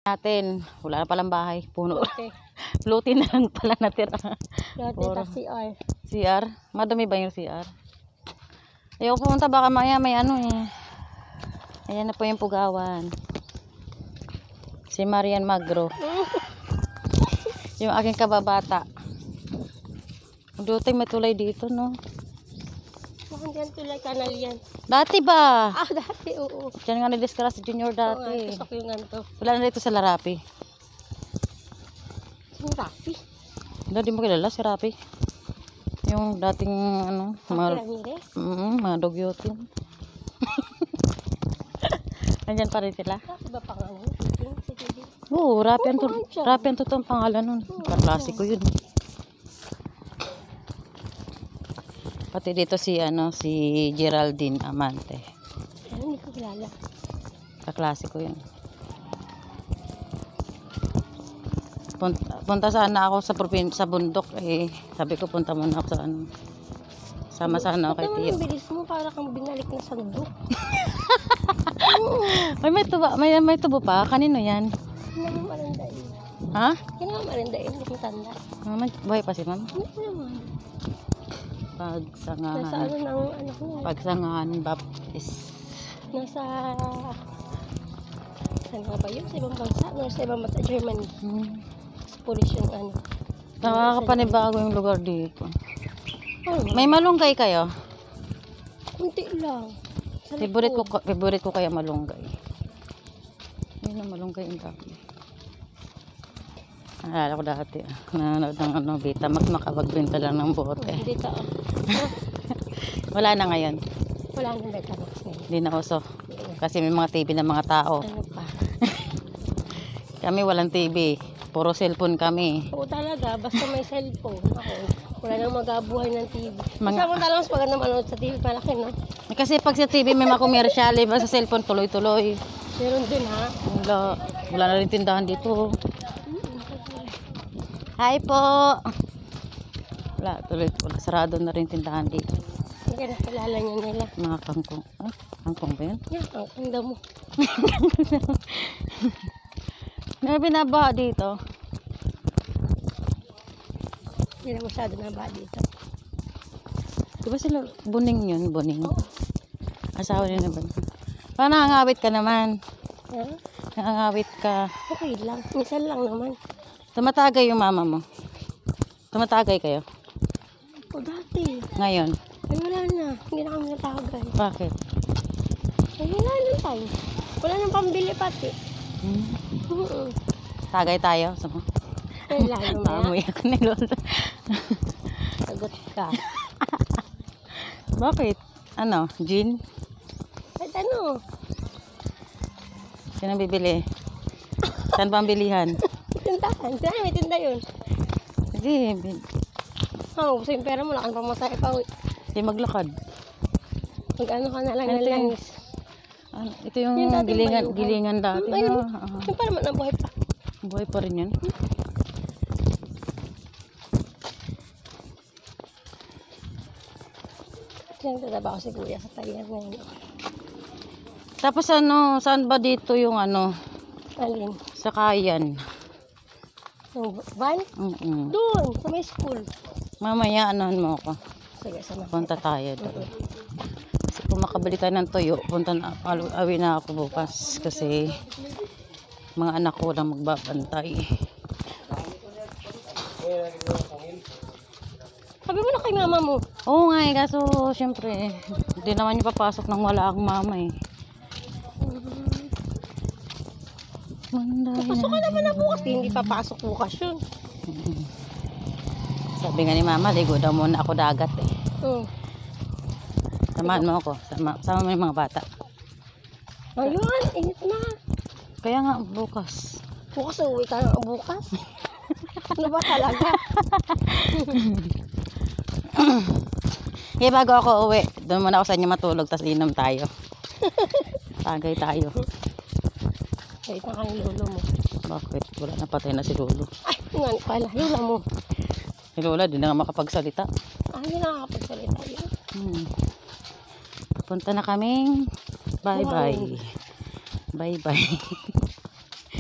natin. Wala na palang bahay. Puno. Okay. Luti na lang pala natira. Dati ta CR. CR? Madami ba yung CR? Ayoko pumunta, baka maya may ano eh. Ayan na po yung pugawan. Si Marian Magro. Yung aking kababata. Duting may tulay dito, no? Bakit yan tulay kanal yan? Dati ba? Ah, dati, oo. Diyan nga na-discuss si Junior dati. Oo, yung ganito. Wala na dito sa Larapi. Yung Rafi. Hindi mo kilala si Rapi. Yung dating ano, mga dogyotin. Nandyan pa rin sila. Rafi ba pangalan? Oo, Rapi ang totoong pangalan nun. Klasiko yun. Pati dito si Geraldine Amante. Ano, hindi ko kilala. Kaklasiko yun. Punta sana ako sa bundok eh. Sabi ko punta muna ako sa ano. Sama sana ako kay Tiyo. Ang bilis mo, para kang binalik na sandok. May tubo pa. Kanino yan? Kinamang marandain. Ha? Kinamang marandain, hindi matanda. Buhay pa si ma'am? Ano ko naman? Nasa ano Pagsangahan. ng anak mo? Pagsangahan Baptist. Nasa... Saan nga ba yun? Sa ibang bansa? Nasa ibang bansa, Germany. Polish yung ano. Nakakapanibago yung lugar dito. Ano? May malunggay kayo? Kunti lang. Favorite ko kaya malunggay. Ayun na malunggay yung dami. Naalala ko dati. Nanonood ng Vita. Makapagbenta lang ng bote. Hindi ta. Wala na ngayon. Wala nang Betamax ngayon. Hindi na uso. Kasi may mga TV ng mga tao. Ano pa? Kami walang TV. Puro cellphone kami. Oo talaga. Basta may cellphone. Ako, wala nang magabuhay ng TV. Basta mo talagang mas maganda manood sa TV. Malaki, no? Kasi pag sa TV may mga komersyal. Iba sa cellphone tuloy-tuloy. Meron din, ha? Wala na rin tindahan dito. Hi po. Wala, sarado na rin tindahan dito. Hindi nakilala niyo nila. Mga kangkong. Ah, kangkong ba yun? Yan, kangkong daw mo. May binabaha dito. Hindi na masyado naba dito. Diba sila buning yun? Buning. Oo. Asawa nila ba? Paano nangangawit ka naman? Ha? Nangangawit ka. Okay lang. Minsan lang naman. Tumatagay yung mama mo. Tumatagay kayo. O dati. Ngayon. Ay wala na. Hindi na kami natagay. Bakit? Ay wala na tayo. Wala nang pambili pati. Tagay tayo. Sama. Ay lalo maya. Maamoy ako ni Lola. Sagot ka. Bakit? Ano? Gin? At ano? Sino bibili? Saan ba ang bilihan? Tindahan. Saan may tinda yun? Hindi. Oo, gusto yung pera mo. Lakan pa masaya pa. Hindi maglakad. Mag-ano ka na lang Ano ng ito langis. Ito yung Yung dating gilingan dati. Ayun. No? Yung pa naman ang buhay pa. Buhay pa rin yan. Nagtataba ko si kuya sa tayan ngayon. Tapos ano, saan ba dito yung ano? Alin? Sa Kayan. Yung van? Doon, sa may school. Mamaya anohan mo ako. Sige, sama. Punta tayo doon. Kasi kung makabili tayo ng tuyo, awi na ako bukas. Kasi mga anak ko lang magbabantay. Sabi mo na kay mama mo. Oo nga eh, kaso syempre, hindi naman niya papasok nang wala akong mama eh. Papasok ka naman na bukas. Hindi papasok bukas yun. Sabi nga ni mama, ligo daw muna ako dagat eh. Samahan mo ako, sama mo yung mga bata. Ayun, init na. Kaya nga bukas. Bukas uwi ka na bukas. Ano ba talaga? Bago ako uwi, doon muna ako sa inyo matulog, tapos inom tayo. Tagay tayo. Ay, ito kang lolo mo. Bakit? Wala na, patay na si Lolo. Ay, nga pala, lola mo. Si Lola, di na nga makapagsalita. Hindi nakakapagsalita yun. Punta na kaming bye-bye. Bye-bye.